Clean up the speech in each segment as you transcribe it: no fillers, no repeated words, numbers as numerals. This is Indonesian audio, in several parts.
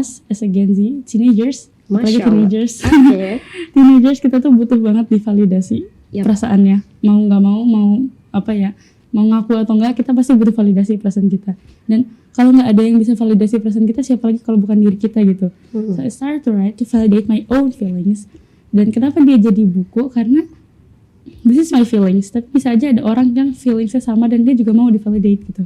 us as a Gen Z teenagers, apalagi Masya Allah. teenagers, Oke. teenagers kita tuh butuh banget divalidasi perasaannya. Mau nggak mau mau ngaku atau enggak, kita pasti butuh validasi perasaan kita. Dan kalau nggak ada yang bisa validasi perasaan kita, siapa lagi kalau bukan diri kita gitu. So I started to write to validate my own feelings. Dan kenapa dia jadi buku? Karena this is my feelings, tapi bisa aja ada orang yang feelingsnya sama dan dia juga mau divalidate gitu.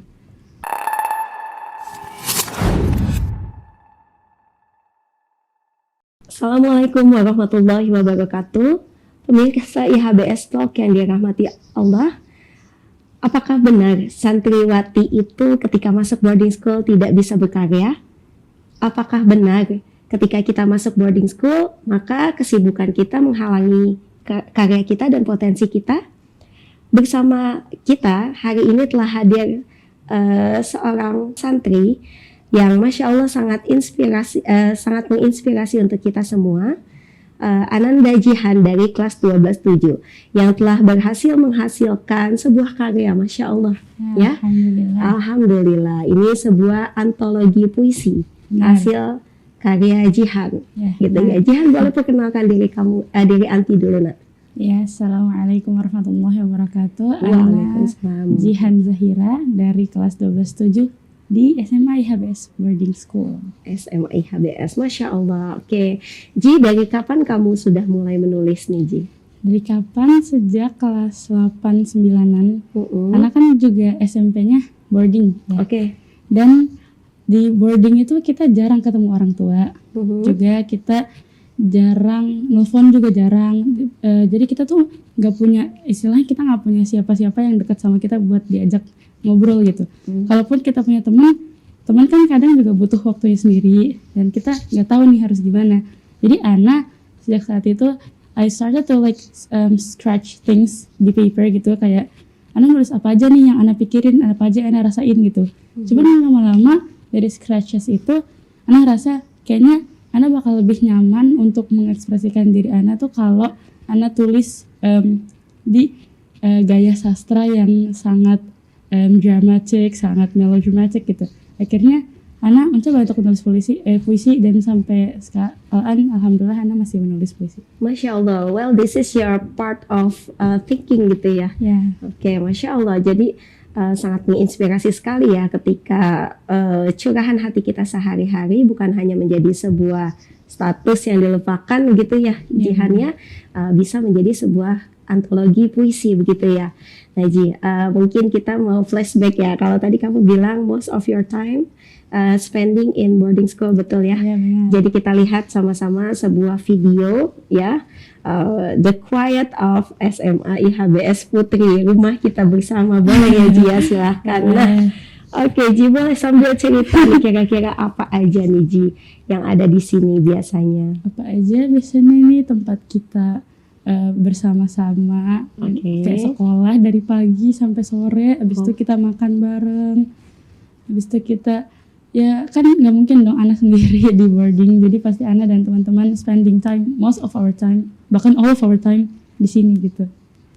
Assalamualaikum warahmatullahi wabarakatuh. Pemirsa IHBS Talk yang dirahmati Allah. Apakah benar santriwati itu ketika masuk boarding school tidak bisa berkarya? Apakah benar ketika kita masuk boarding school maka kesibukan kita menghalangi karya kita dan potensi kita? Bersama kita hari ini telah hadir seorang santri yang Masya Allah sangat menginspirasi untuk kita semua. Ananda Jihan dari kelas 12-7 yang telah berhasil menghasilkan sebuah karya, Masya Allah. Ya, Alhamdulillah. Ini sebuah antologi puisi hasil karya Jihan, gitu ya. Jihan, boleh perkenalkan diri kamu, diri anti dulu nak. Ya, Assalamualaikum warahmatullahi wabarakatuh. Waalaikumsalam. Jihan Zahira dari kelas 12-7 di SMA IHBS Boarding School. SMA IHBS, Masya Allah. Oke, Ji, dari kapan kamu sudah mulai menulis nih, Ji? Dari kapan? Sejak kelas 8-9an. Karena kan juga SMP-nya boarding ya. Oke. Dan di boarding itu kita jarang ketemu orang tua. Juga kita jarang nelfon, juga jarang. Jadi kita tuh nggak punya, istilahnya kita nggak punya siapa-siapa yang dekat sama kita buat diajak ngobrol gitu. Kalaupun kita punya teman kan kadang juga butuh waktunya sendiri dan kita nggak tahu nih harus gimana. Jadi Ana sejak saat itu I started to scratch things di paper gitu, kayak Ana nulis apa aja nih yang Ana pikirin, apa aja Ana rasain gitu. Cuman lama-lama dari scratches itu Ana rasa kayaknya Ana bakal lebih nyaman untuk mengekspresikan diri Ana tuh kalau Ana tulis di gaya sastra yang sangat dramatic, sangat melodramatic gitu. Akhirnya Ana mencoba untuk menulis puisi dan sampai sekarang alhamdulillah Ana masih menulis puisi. Masya Allah. Well, this is your part of thinking gitu ya. Oke, Masya Allah. Jadi sangat menginspirasi sekali ya ketika curahan hati kita sehari-hari bukan hanya menjadi sebuah status yang dilupakan gitu ya, Jihannya bisa menjadi sebuah antologi puisi begitu ya. Nah Ji, mungkin kita mau flashback ya. Kalau tadi kamu bilang most of your time spending in boarding school, betul ya? Jadi kita lihat sama-sama sebuah video ya, The Quiet of SMA IHBS Putri, rumah kita bersama. Boleh ya Ji ya, silahkan. Nah, oke Ji, boleh sambil cerita nih kira-kira apa aja nih Ji yang ada di sini biasanya? Apa aja biasanya ini tempat kita bersama-sama, kayak sekolah dari pagi sampai sore, habis itu kita makan bareng, habis itu kita ya kan nggak mungkin dong Ana sendiri di boarding, jadi pasti Ana dan teman-teman spending time, most of our time, bahkan all of our time di sini gitu.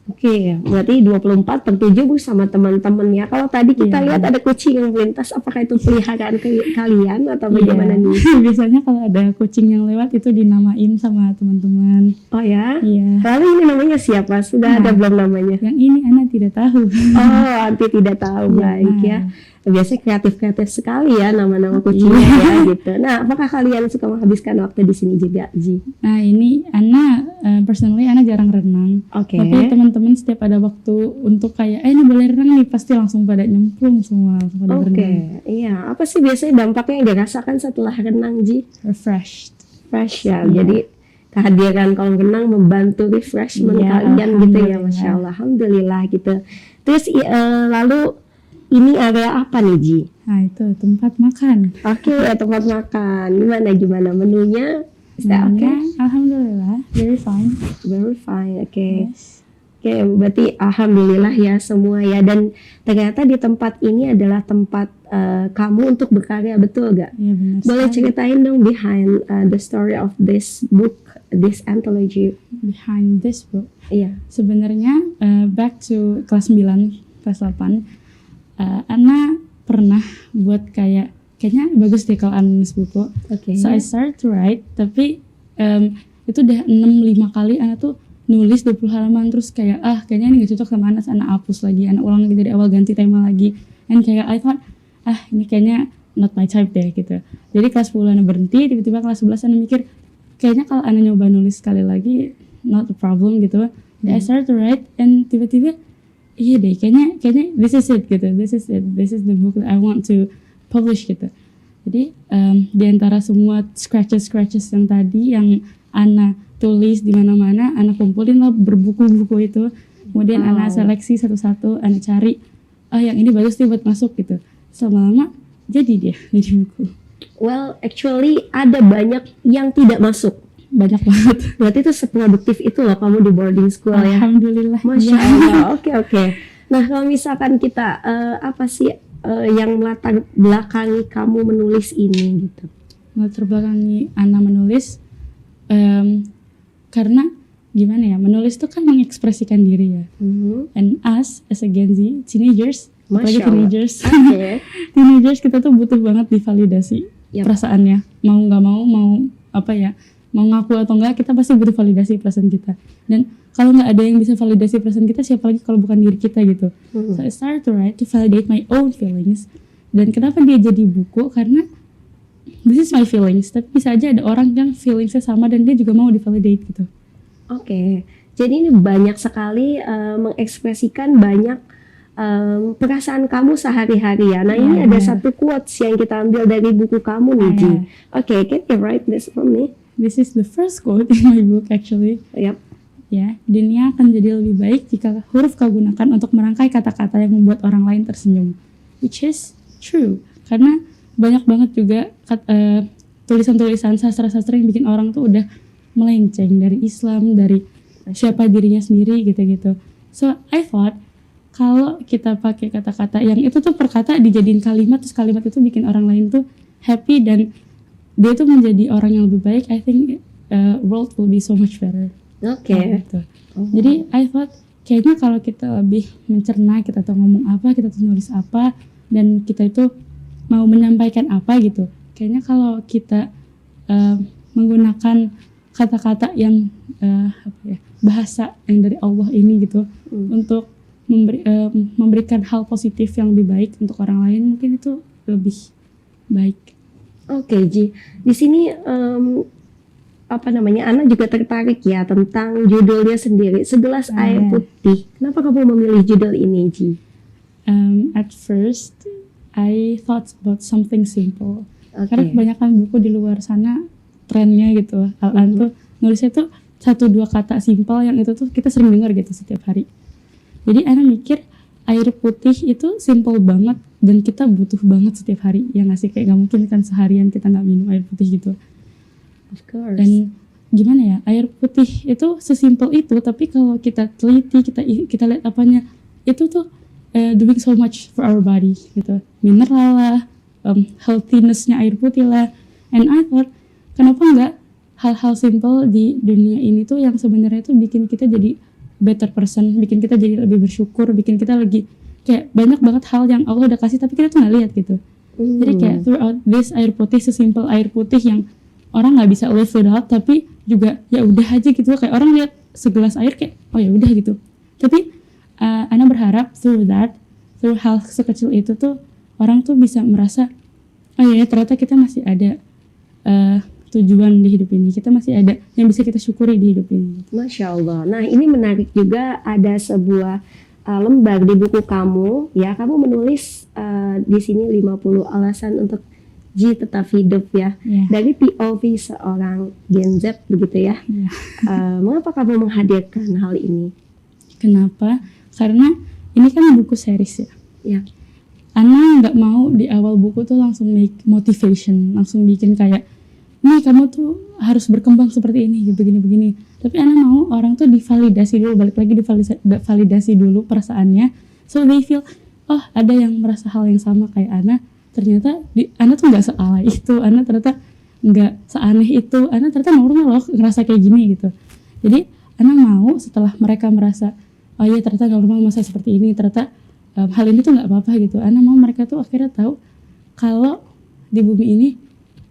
Oke, berarti 24/7 bersama teman-teman ya. Kalau tadi kita lihat ada kucing yang melintas, apakah itu peliharaan kalian atau bagaimana nih? Biasanya kalau ada kucing yang lewat itu dinamain sama teman-teman. Oh ya? Iya. Lalu ini namanya siapa? Sudah ada belum namanya? Yang ini Ana tidak tahu. Oh, Anti tidak tahu. Baik ya. Biasanya kreatif sekali ya nama-nama kucingnya ya gitu. Nah, apakah kalian suka menghabiskan waktu di sini juga, Ji? Nah, ini Ana personally Ana jarang renang. Tapi teman-teman setiap ada waktu untuk kayak ini boleh renang nih, pasti langsung pada nyemplung semua pada berenang. Iya. Apa sih biasanya dampaknya yang dirasakan setelah renang, Ji? Fresh ya. Jadi kehadiran kolam renang membantu refreshment kalian gitu ya, Masya Allah. Alhamdulillah gitu. Terus lalu ini area apa nih Ji? Nah itu tempat makan. Oke, tempat makan. Gimana menunya? Alhamdulillah, very fine. Oke, berarti alhamdulillah ya semua ya. Dan ternyata di tempat ini adalah tempat kamu untuk berkarya, betul gak? Iya benar. Boleh ceritain dong behind the story of this book, this anthology? Behind this book? Iya. Sebenarnya back to kelas 9, kelas 8. Ana pernah buat kayak kayaknya bagus deh kalau Ana nulis buku. So I start to write, tapi itu udah 6-5 kali Ana tuh nulis 20 halaman terus kayak kayaknya ini gak cocok sama Ana hapus lagi, Ana ulang lagi dari awal, ganti tema lagi. And kayak I thought ini kayaknya not my type deh gitu. Jadi kelas 10 Ana berhenti, tiba-tiba kelas 11 Ana mikir kayaknya kalau Ana nyoba nulis sekali lagi not a problem gitu. I started to write and tiba-tiba iya deh kayaknya this is it gitu. This is the book that I want to publish gitu. Jadi di antara semua scratches yang tadi yang Ana tulis di mana-mana, Ana kumpulin lah berbuku-buku itu. Kemudian Ana seleksi satu-satu, Ana cari yang ini bagus nih buat masuk gitu. Lama-lama jadi buku. Well, actually ada banyak yang tidak masuk. Banyak banget. Berarti itu seproduktif itu loh kamu di boarding school ya. Alhamdulillah. Masya Allah. Oke. Nah kalau misalkan kita apa sih yang melatar belakangi kamu menulis ini gitu? Melatar belakangi Ana menulis karena gimana ya, menulis itu kan mengekspresikan diri ya. And us as a Gen Z, teenagers, apalagi teenagers, teenagers kita tuh butuh banget divalidasi perasaannya. Mau nggak mau apa ya, mau ngaku atau enggak, kita pasti butuh validasi perasaan kita. Dan kalau nggak ada yang bisa validasi perasaan kita, siapa lagi kalau bukan diri kita gitu. So I started to write to validate my own feelings. Dan kenapa dia jadi buku? Karena this is my feelings, tapi bisa aja ada orang yang feelingsnya sama dan dia juga mau divalidate gitu. Oke. Jadi ini banyak sekali mengekspresikan banyak perasaan kamu sehari-hari ya. Nah ini ada satu quotes yang kita ambil dari buku kamu nih Ji. Oke, can you write this for me? This is the first quote in my book actually. Yep. Ya, dunia akan jadi lebih baik jika huruf kau gunakan untuk merangkai kata-kata yang membuat orang lain tersenyum. Which is true. Karena banyak banget juga tulisan-tulisan sastra-sastra yang bikin orang tuh udah melenceng dari Islam, dari siapa dirinya sendiri gitu-gitu. So I thought kalau kita pakai kata-kata yang itu tuh per kata dijadiin kalimat, terus kalimat itu bikin orang lain tuh happy dan dia tuh menjadi orang yang lebih baik, I think world will be so much better. Oke. Gitu. Jadi I thought kayaknya kalau kita lebih mencerna, kita tuh ngomong apa, kita tuh nulis apa, dan kita itu mau menyampaikan apa gitu. Kayaknya kalau kita menggunakan kata-kata yang bahasa yang dari Allah ini gitu untuk memberikan hal positif yang lebih baik untuk orang lain, mungkin itu lebih baik. Oke, Ji. Di sini Ana juga tertarik ya tentang judulnya sendiri, Segelas Air Putih. Kenapa kamu memilih judul ini, Ji? At first, I thought about something simple. Karena kebanyakan buku di luar sana trennya gitu, Al-An tuh nulisnya tuh 1-2 kata simple yang itu tuh kita sering dengar gitu setiap hari. Jadi Ana mikir air putih itu simple banget dan kita butuh banget setiap hari. Ya nggak sih, kayak nggak mungkin kan seharian kita nggak minum air putih gitu. Of course. Dan gimana ya, air putih itu sesimpel itu, tapi kalau kita teliti, kita lihat apanya, itu tuh doing so much for our body gitu. Mineral lah, healthiness-nya air putih lah. And I thought, kenapa nggak hal-hal simple di dunia ini tuh yang sebenarnya tuh bikin kita jadi better person, bikin kita jadi lebih bersyukur, bikin kita lagi kayak banyak banget hal yang Allah udah kasih tapi kita tuh nggak lihat gitu. Jadi kayak throughout this air putih, sesimpel air putih yang orang nggak bisa live without, tapi juga ya udah aja gitu, kayak orang lihat segelas air kayak oh ya udah gitu. Tapi Ana berharap through hal sekecil itu tuh orang tuh bisa merasa oh ya ternyata kita masih ada tujuan di hidup ini, kita masih ada yang bisa kita syukuri di hidup ini. Masya Allah. Nah ini menarik juga, ada sebuah lembar di buku kamu ya, kamu menulis di sini 50 alasan untuk Ji tetap hidup ya, dari POV seorang Gen Z begitu ya. Mengapa kamu menghadirkan hal ini? Kenapa? Karena ini kan buku series ya. Ana nggak mau di awal buku tuh langsung make motivation, langsung bikin kayak nih kamu tuh harus berkembang seperti ini, begini-begini. Tapi Ana mau orang tuh divalidasi dulu, balik lagi divalidasi dulu perasaannya, so they feel oh ada yang merasa hal yang sama kayak Ana. Ternyata Ana tuh nggak sealai itu, Ana ternyata nggak seaneh itu, Ana ternyata normal loh ngerasa kayak gini gitu. Jadi Ana mau setelah mereka merasa oh iya ternyata normal masa seperti ini, ternyata hal ini tuh nggak apa-apa gitu. Ana mau mereka tuh akhirnya tahu kalau di bumi ini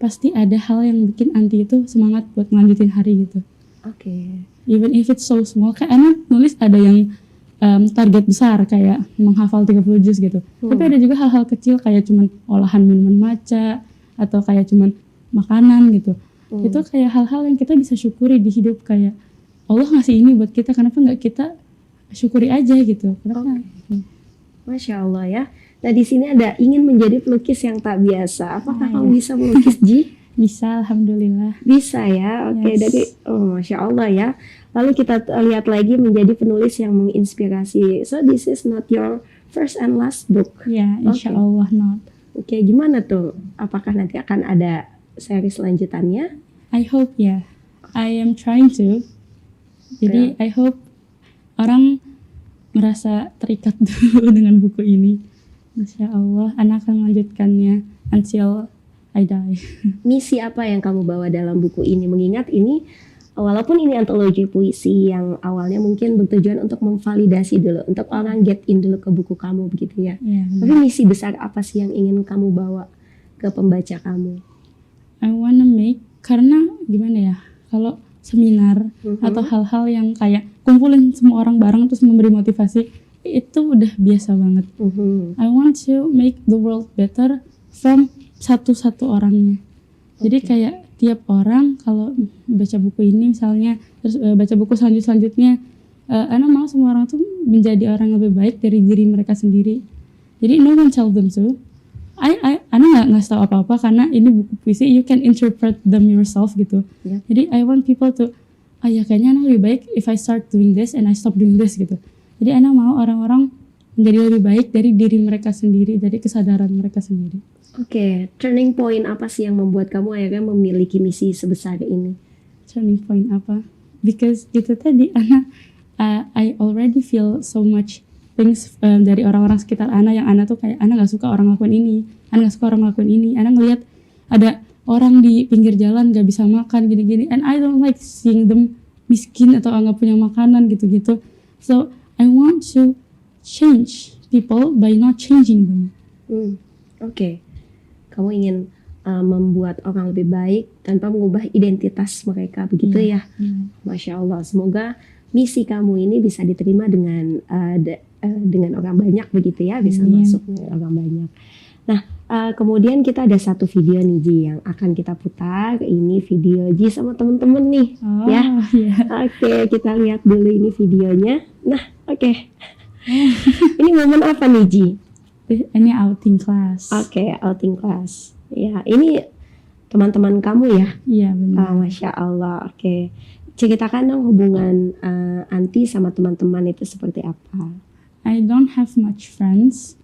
pasti ada hal yang bikin Anti itu semangat buat ngelanjutin hari gitu. Oke. Even if it's so small, kayak Ana nulis ada yang target besar kayak menghafal 30 juz gitu. Tapi ada juga hal-hal kecil kayak cuman olahan minuman matcha atau kayak cuman makanan gitu. Itu kayak hal-hal yang kita bisa syukuri di hidup, kayak Allah ngasih ini buat kita, kenapa nggak kita syukuri aja gitu. Kenapa? Masya Allah ya. Nah di sini ada ingin menjadi pelukis yang tak biasa. Apakah kamu bisa melukis, Ji? Bisa, alhamdulillah. Bisa ya. Oke, Yes. dari Masya Allah ya. Lalu kita lihat lagi menjadi penulis yang menginspirasi. So this is not your first and last book. Ya, insya Allah not. Oke, gimana tuh? Apakah nanti akan ada seri selanjutannya? I hope ya. I am trying to. Jadi I hope orang merasa terikat dulu dengan buku ini. Insya Allah, anak akan melanjutkannya until I die. Misi apa yang kamu bawa dalam buku ini? Mengingat ini, walaupun ini antologi puisi yang awalnya mungkin bertujuan untuk memvalidasi dulu, untuk orang get in dulu ke buku kamu begitu ya. Ya, Tapi misi besar apa sih yang ingin kamu bawa ke pembaca kamu? I wanna make, karena gimana ya, kalau seminar atau hal-hal yang kayak kumpulin semua orang bareng terus memberi motivasi, itu udah biasa banget. I want to make the world better from satu-satu orangnya. Jadi kayak tiap orang kalau baca buku ini misalnya, terus baca buku selanjutnya, Ana mau semua orang tuh menjadi orang yang lebih baik dari diri mereka sendiri. Jadi no one tell them to. Ana nggak ngasih tahu apa-apa karena ini buku puisi, you can interpret them yourself gitu. Yeah. Jadi I want people to, ya kayaknya Ana lebih baik if I start doing this and I stop doing this gitu. Jadi Ana mau orang-orang menjadi lebih baik dari diri mereka sendiri, dari kesadaran mereka sendiri. Oke, turning point apa sih yang membuat kamu akhirnya memiliki misi sebesar ini? Turning point apa? Because itu tadi Ana, I already feel so much things dari orang-orang sekitar Ana yang Ana tuh kayak Ana nggak suka orang ngelakuin ini, Ana nggak suka orang ngelakuin ini. Ana ngelihat ada orang di pinggir jalan nggak bisa makan gini-gini, and I don't like seeing them miskin atau nggak punya makanan gitu-gitu. So I want to change people by not changing them. Oke. Kamu ingin membuat orang lebih baik tanpa mengubah identitas mereka begitu ya. Masya Allah. Semoga misi kamu ini bisa diterima dengan orang banyak begitu ya, bisa masuk dengan orang banyak. Nah, kemudian kita ada satu video nih Ji yang akan kita putar. Ini video Ji sama temen-temen nih, ya. Oke, kita lihat dulu ini videonya. Nah, oke. Ini momen apa nih Ji? Ini outing class. Oke, outing class. Ya, ini teman-teman kamu ya? Iya benar. Masya Allah. Oke, ceritakan dong hubungan Anti sama teman-teman itu seperti apa? I don't have much friends.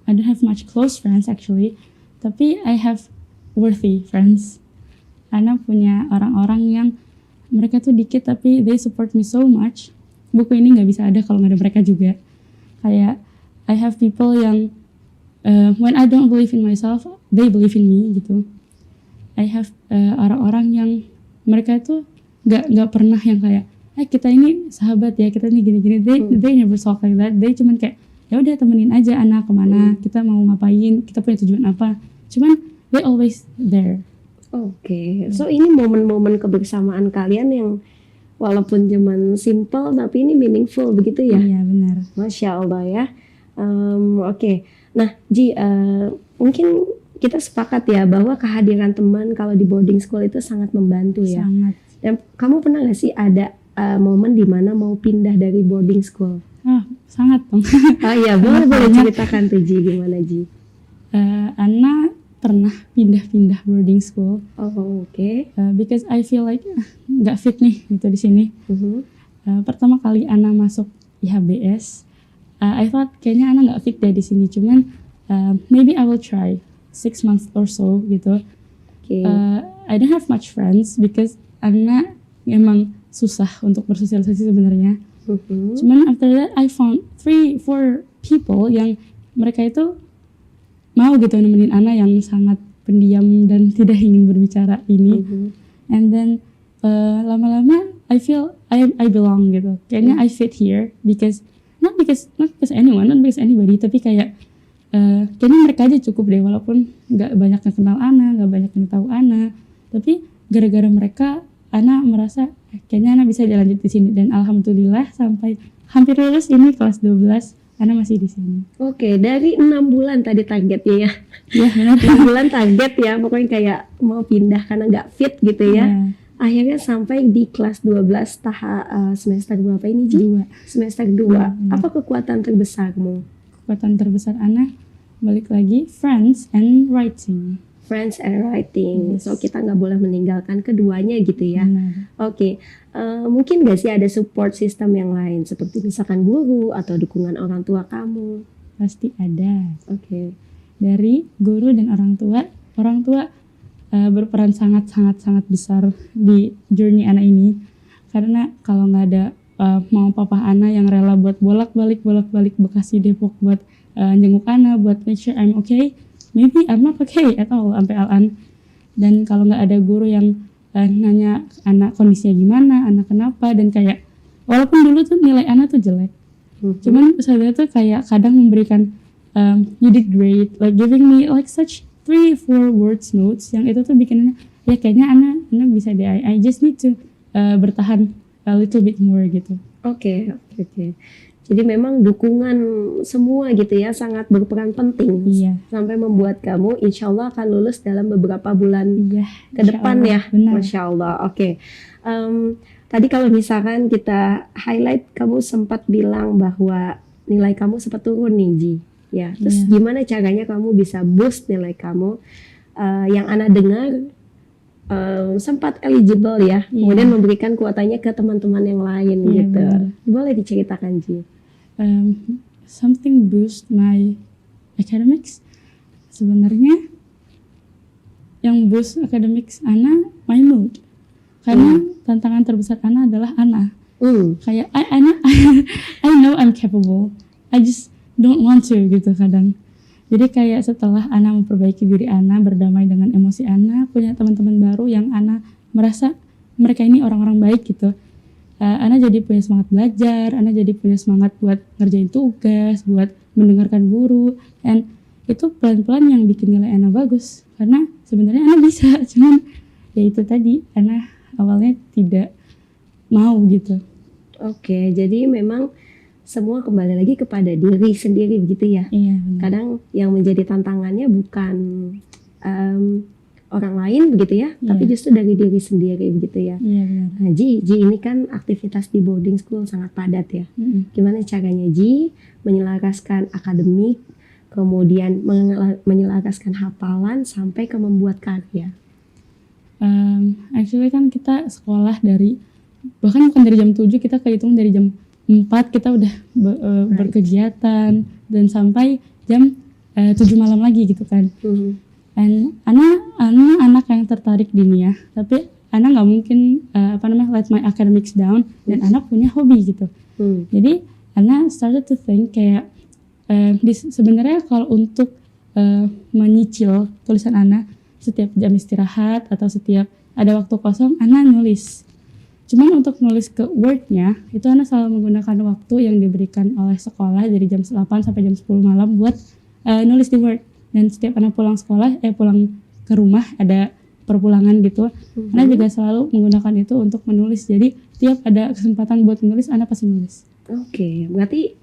I don't have much close friends actually. Tapi I have worthy friends. Ana punya orang-orang yang mereka tuh dikit tapi they support me so much. Buku ini nggak bisa ada kalau nggak ada mereka juga. Kayak I have people yang when I don't believe in myself, they believe in me gitu. I have orang-orang yang mereka itu nggak pernah yang kayak, kita ini sahabat ya, kita ini gini-gini. They never talk like that. They cuman kayak, ya udah temenin aja anak kemana, kita mau ngapain, kita punya tujuan apa. Cuman they always there. Oke. So ini momen-momen kebersamaan kalian yang walaupun cuman simple tapi ini meaningful begitu ya? Iya benar. Masya Allah ya. Oke. Nah Ji, mungkin kita sepakat ya bahwa kehadiran teman kalau di boarding school itu sangat membantu ya. Sangat. Dan kamu pernah gak sih ada momen dimana mau pindah dari boarding school? Sangat dong. Oh iya, boleh ceritakan tuh Ji, gimana Ji? Ana pernah pindah-pindah boarding school. Oh oke. Because I feel like nggak fit nih gitu di sini. Pertama kali Ana masuk IHBS, I thought kayaknya Ana nggak fit deh di sini. Cuman maybe I will try 6 months or so gitu. I don't have much friends because Ana emang susah untuk bersosialisasi sebenarnya. Cuman after that I found 3-4 people yang mereka itu mau gitu nemenin Ana yang sangat pendiam dan tidak ingin berbicara ini. And then lama-lama I feel I belong gitu. Kayaknya I fit here because not because anyone, not because anybody, tapi kayak kayaknya mereka aja cukup deh, walaupun nggak banyak yang kenal Ana, nggak banyak yang tahu Ana, tapi gara-gara mereka Ana merasa kayaknya Ana bisa dilanjut di sini, dan alhamdulillah sampai hampir lulus ini kelas 12 Ana masih di sini. Oke, dari 6 bulan tadi targetnya ya. Iya benar. 6 bulan target ya, pokoknya kayak mau pindah karena nggak fit gitu ya. Akhirnya sampai di kelas 12 tahap semester berapa ini Ji? 2. Semester 2. Apa kekuatan terbesarmu? Kekuatan terbesar Ana balik lagi friends and writing. Friends and writing. Yes. So kita nggak boleh meninggalkan keduanya gitu ya. Benar. Oke, mungkin nggak sih ada support system yang lain seperti misalkan guru atau dukungan orang tua kamu? Pasti ada. Oke. Dari guru dan orang tua berperan sangat besar di journey Ana ini, karena kalau nggak ada mama papa Ana yang rela buat bolak-balik Bekasi Depok buat jenguk Ana, buat make sure I'm okay, maybe I'm not okay at all sampai Al-an. Dan kalau nggak ada guru yang nanya anak kondisinya gimana, anak kenapa, dan kayak walaupun dulu tuh nilai Ana tuh jelek, cuman saya tuh kayak kadang memberikan you did great, like giving me like such 3-4 words notes yang itu tuh bikin ya kayaknya Ana bisa deh, I just need to bertahan a little bit more gitu. Oke. Jadi memang dukungan semua gitu ya sangat berperan penting. Iya. Sampai membuat kamu insya Allah akan lulus dalam beberapa bulan ke depan Allah, ya. benar. Masya Allah. Oke. Tadi kalau misalkan kita highlight, kamu sempat bilang bahwa nilai kamu sempat turun nih Ji. Ya. Terus gimana caranya kamu bisa boost nilai kamu? Yang Ana dengar sempat eligible ya. Kemudian memberikan kuotanya ke teman-teman yang lain gitu. Benar. Boleh diceritakan Ji? Something boost my academics. Sebenarnya yang boost academics Ana my mood, karena tantangan terbesar Ana adalah Ana. Kayak I know I'm capable, I just don't want to gitu kadang. Jadi kayak setelah Ana memperbaiki diri Ana, berdamai dengan emosi Ana, punya teman-teman baru yang Ana merasa mereka ini orang-orang baik gitu, Ana jadi punya semangat belajar, Ana jadi punya semangat buat ngerjain tugas, buat mendengarkan guru, and itu pelan-pelan yang bikin nilai Ana bagus. Karena sebenarnya Ana bisa, cuman ya itu tadi, Ana awalnya tidak mau gitu. Oke, jadi memang semua kembali lagi kepada diri sendiri begitu ya. Iya, benar. Kadang yang menjadi tantangannya bukan orang lain begitu ya, tapi justru dari diri sendiri begitu ya. Iya benar. Nah Ji ini kan aktivitas di boarding school sangat padat ya. Gimana caranya Ji menyelaraskan akademik, kemudian menyelaraskan hafalan sampai ke membuat karya? Actually kan kita sekolah bahkan bukan dari jam 7, kita kehitung dari jam 4 kita udah berkegiatan, dan sampai jam 7 malam lagi gitu kan. And Ana anak yang tertarik dunia, tapi Ana nggak mungkin let my academics down, dan Ana punya hobi gitu. Jadi Ana started to think kayak sebenarnya kalau untuk menyicil tulisan Ana, setiap jam istirahat atau setiap ada waktu kosong Ana nulis. Cuman untuk nulis ke Word-nya itu Ana selalu menggunakan waktu yang diberikan oleh sekolah dari jam 8 sampai jam 10 malam buat nulis di Word. Dan setiap Ana pulang ke rumah ada perpulangan gitu, Ana juga selalu menggunakan itu untuk menulis. Jadi tiap ada kesempatan buat menulis, Ana pasti nulis. Oke, berarti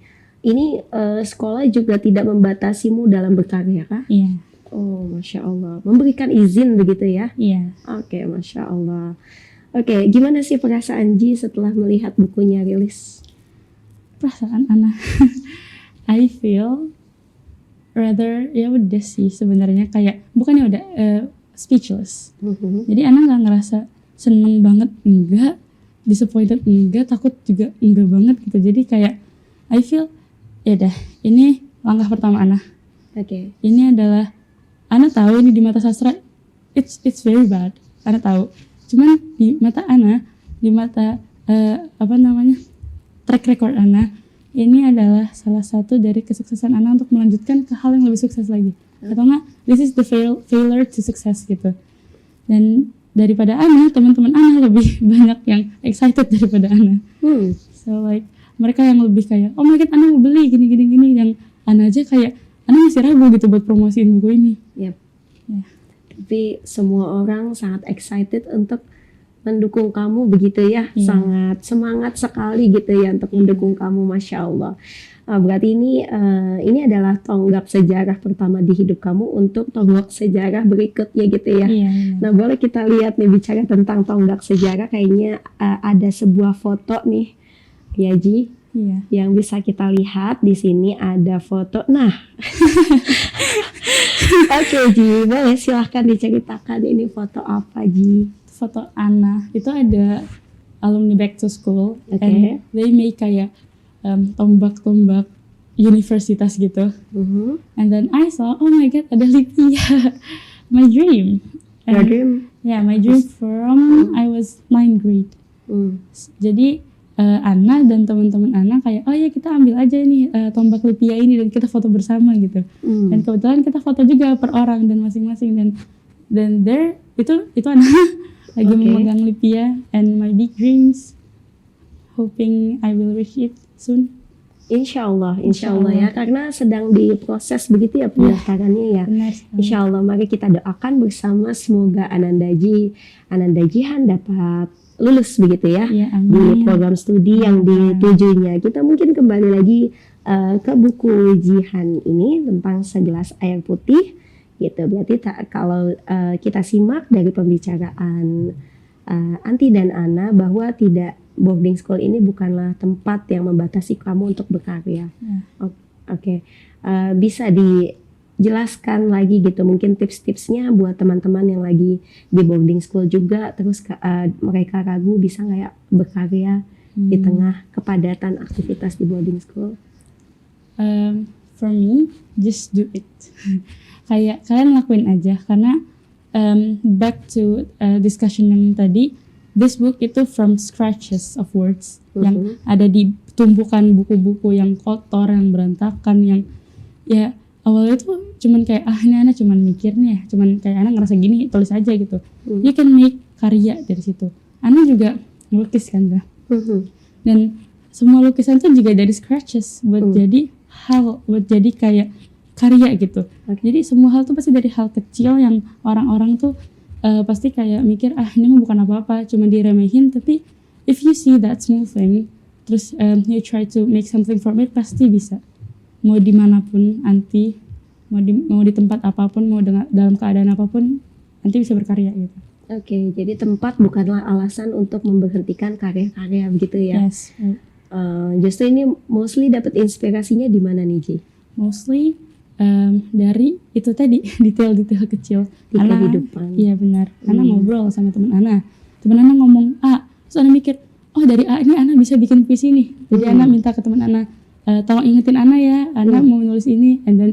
ini sekolah juga tidak membatasimu dalam berkarya kah? Iya. Oh, Masya Allah. Memberikan izin begitu ya? Iya. Oke, Masya Allah. Oke, gimana sih perasaan Ji setelah melihat bukunya rilis? Perasaan Ana, I feel rather ya udah sih sebenarnya, kayak bukannya udah speechless. Jadi Ana nggak ngerasa seneng banget, enggak, disappointed enggak, takut juga enggak banget gitu. Jadi kayak I feel ya dah, ini langkah pertama Ana. Oke. Ini adalah Ana tahu ini di mata sastra it's very bad, Ana tahu. Cuman di mata Ana, di mata track record Ana, ini adalah salah satu dari kesuksesan Ana untuk melanjutkan ke hal yang lebih sukses lagi. Atau enggak, this is the failure to success gitu. Dan daripada Ana, teman-teman Ana lebih banyak yang excited daripada Ana. So like mereka yang lebih kayak, oh my god Ana mau beli gini. Yang Ana aja kayak Ana masih ragu gitu buat promosiin buku ini. Yep. Ya. Tapi semua orang sangat excited untuk mendukung kamu begitu ya, sangat semangat sekali gitu ya untuk mendukung kamu, Masya Allah. Berarti ini adalah tonggak sejarah pertama di hidup kamu untuk tonggak sejarah berikutnya gitu ya. Nah, boleh kita lihat nih, bicara tentang tonggak sejarah, kayaknya ada sebuah foto nih, ya Ji, yang bisa kita lihat di sini ada foto. Nah, oke Ji, boleh silahkan diceritakan ini foto apa Ji? Foto Ana itu ada alumni back to school, and they make kayak tombak-tombak universitas gitu. And then I saw, oh my god, ada Lipia, my dream. Your dream? Yeah, my dream from I was 9th grade. Jadi Ana dan teman-teman Ana kayak, oh ya kita ambil aja nih tombak Lipia ini dan kita foto bersama gitu. Dan kebetulan kita foto juga per orang dan masing-masing, dan there itu Ana lagi memegang Lipia, and my big dreams, hoping I will reach it soon. Insya Allah ya, karena sedang diproses begitu ya pendaftarannya ya. Insya Allah, mari kita doakan bersama semoga Ananda Jihan dapat lulus begitu ya, di program studi yang ditujunya. Kita mungkin kembali lagi ke buku Jihan ini tentang segelas air putih. Gitu, berarti kalau kita simak dari pembicaraan Anti dan Ana bahwa tidak, boarding school ini bukanlah tempat yang membatasi kamu untuk berkarya. Bisa dijelaskan lagi gitu, mungkin tips-tipsnya buat teman-teman yang lagi di boarding school juga, terus mereka ragu bisa nggak ya berkarya di tengah kepadatan aktivitas di boarding school? For me, just do it. Kayak kalian lakuin aja, karena back to discussion yang tadi, this book itu from scratches of words yang ada di tumpukan buku-buku yang kotor, yang berantakan, yang ya awalnya tuh cuman kayak ini Ana cuman mikir nih ya, cuman kayak Ana ngerasa gini, tulis aja gitu. You can make karya dari situ. Ana juga ngelukis kan dan semua lukisan tuh juga dari scratches buat jadi kayak karya gitu. Jadi semua hal tuh pasti dari hal kecil yang orang-orang tuh pasti kayak mikir ini mah bukan apa-apa, cuma diremehin. Tapi if you see that small thing, terus you try to make something from it, pasti bisa. Mau dimanapun Anti, mau di tempat apapun, mau dalam keadaan apapun, Anti bisa berkarya gitu. Jadi tempat bukanlah alasan untuk memberhentikan karya-karya begitu ya. Yes. Justru ini mostly dapat inspirasinya di mana nih Ji? Mostly dari itu tadi, detail-detail kecil di kehidupan. Iya benar. Ana ngobrol sama teman Ana ngomong terus Ana mikir, oh dari A ini Ana bisa bikin puisi nih. Jadi Ana minta ke teman Ana, tolong ingetin Ana ya, Ana mau nulis ini, and then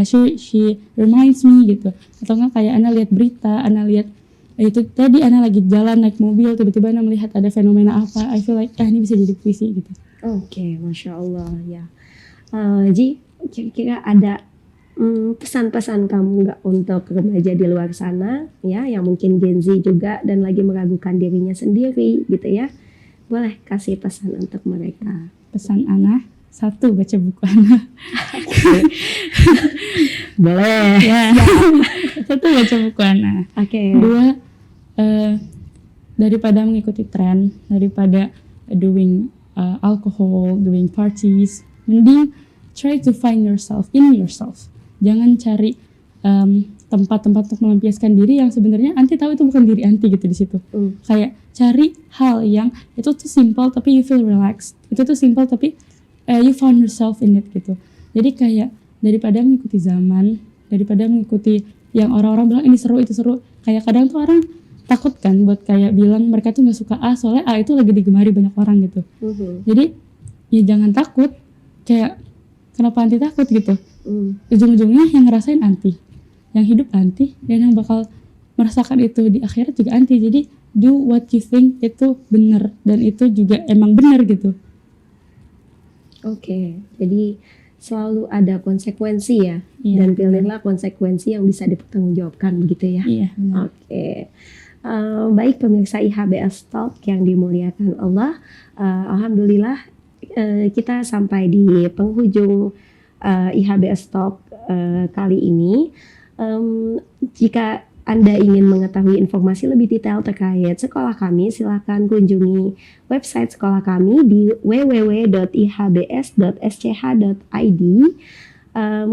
she reminds me gitu. Atau enggak kayak Ana lihat berita, Ana lihat itu tadi Ana lagi jalan naik mobil, tiba-tiba Ana melihat ada fenomena apa, I feel like ini bisa jadi puisi gitu. Masya Allah ya. Ji, kira-kira ada pesan-pesan kamu nggak untuk remaja di luar sana ya, yang mungkin Gen Z juga dan lagi meragukan dirinya sendiri gitu ya, boleh kasih pesan untuk mereka? Pesan Ana, 1, baca buku Ana. Boleh ya. 1, baca buku Ana. 2, daripada mengikuti tren, daripada doing alcohol, doing parties, mending try to find yourself in yourself. Jangan cari tempat-tempat untuk melampiaskan diri yang sebenarnya Anti tahu itu bukan diri Anti gitu di situ. Kayak cari hal yang itu tuh simple tapi you feel relaxed. Itu tuh simple tapi you found yourself in it gitu. Jadi kayak daripada mengikuti zaman, daripada mengikuti yang orang-orang bilang ini seru, itu seru. Kayak kadang tuh orang takut kan buat kayak bilang mereka tuh nggak suka A soalnya A itu lagi digemari banyak orang gitu. Jadi ya jangan takut. Kayak kenapa Anti takut gitu? Ujung-ujungnya yang ngerasain Anti, yang hidup Anti, dan yang bakal merasakan itu di akhirat juga Anti. Jadi do what you think itu benar, dan itu juga emang benar gitu. Jadi selalu ada konsekuensi ya, dan pilihlah konsekuensi yang bisa dipertanggungjawabkan begitu ya. Iya, benar. Baik pemirsa IHBS Talk yang dimuliakan Allah, alhamdulillah kita sampai di penghujung IHBS Talk kali ini. Jika Anda ingin mengetahui informasi lebih detail terkait sekolah kami, silakan kunjungi website sekolah kami di www.ihbs.sch.id.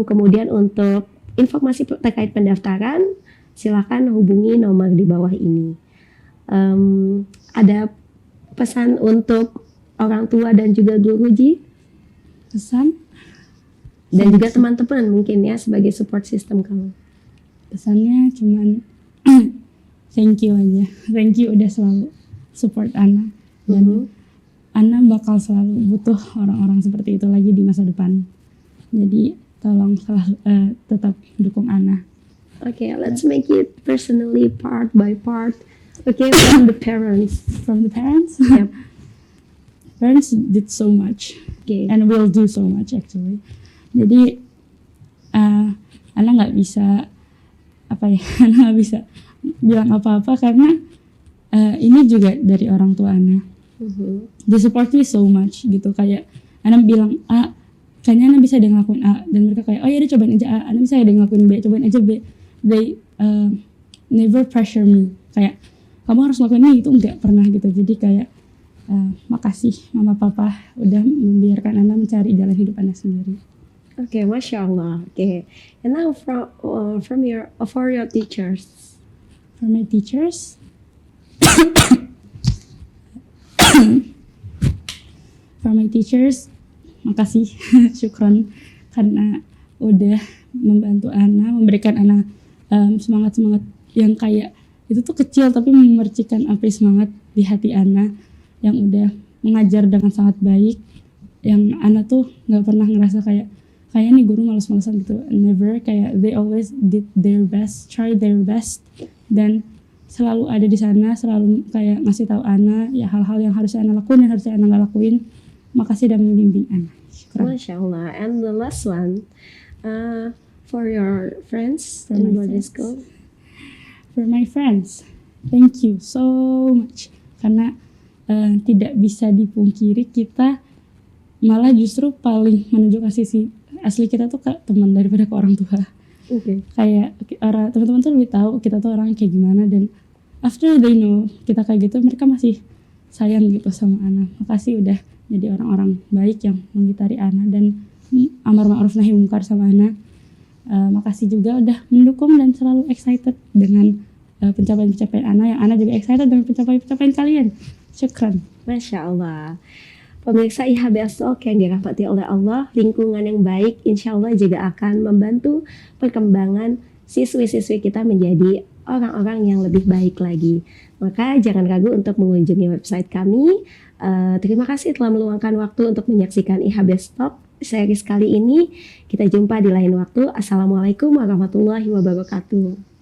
Kemudian untuk informasi terkait pendaftaran, silakan hubungi nomor di bawah ini. Ada pesan untuk orang tua dan juga guru, Ji? Pesan? Dan juga teman-teman mungkin ya sebagai support system kamu. Pesannya cuman thank you aja. Thank you udah selalu support Ana. Dan Ana bakal selalu butuh orang-orang seperti itu lagi di masa depan. Jadi tolong selalu tetap dukung Ana. Okay, let's make it personally part by part. Okay, from the parents. From the parents? Yep. Parents did so much. Okay. And will do so much actually. Jadi Ana nggak bisa Ana nggak bisa bilang apa-apa karena ini juga dari orang tua Ana. They support me so much gitu, kayak Ana bilang A, kayaknya Ana bisa deh ngelakuin A, dan mereka kayak oh ya udah cobain aja A, Ana bisa deh ngelakuin B, cobain aja B. They never pressure me kayak kamu harus ngelakuin ini, itu enggak pernah gitu. Jadi kayak makasih mama papa udah membiarkan Ana mencari jalan hidup Ana sendiri. Okay, Masya Allah. Okay, and now for your teachers. For my teachers, for my teachers, makasih, syukron karena udah membantu Ana, memberikan Ana semangat-semangat yang kayak itu tuh kecil tapi memercikan api semangat di hati Ana, yang udah mengajar dengan sangat baik, yang Ana tuh nggak pernah ngerasa kayak nih guru malas-malasan gitu. Never, kayak they always did their best, try their best, dan selalu ada di sana, selalu kayak ngasih tahu Ana ya hal-hal yang harus Ana lakuin dan harusnya Ana nggak lakuin. Makasih dan membimbing Ana. Syukur. Masya Allah. And the last one, for your friends in boarding school. For my friends, thank you so much. Karena tidak bisa dipungkiri kita malah justru paling menunjukkan sisi asli kita tuh ke teman daripada ke orang tua. Okay. Kayak teman-teman tuh lebih tahu kita tuh orang kayak gimana, dan after they know kita kayak gitu, mereka masih sayang gitu sama Ana. Makasih udah jadi orang-orang baik yang mengitari Ana dan amar ma'ruf nahi munkar sama Ana. Makasih juga udah mendukung dan selalu excited dengan pencapaian-pencapaian Ana, yang Ana juga excited dengan pencapaian-pencapaian kalian. Syukran. Masya Allah. Pemirsa IHBS Talk yang dirahmati oleh Allah, lingkungan yang baik insya Allah juga akan membantu perkembangan siswi-siswi kita menjadi orang-orang yang lebih baik lagi. Maka jangan ragu untuk mengunjungi website kami. Terima kasih telah meluangkan waktu untuk menyaksikan IHBS Talk series kali ini. Kita jumpa di lain waktu. Assalamualaikum warahmatullahi wabarakatuh.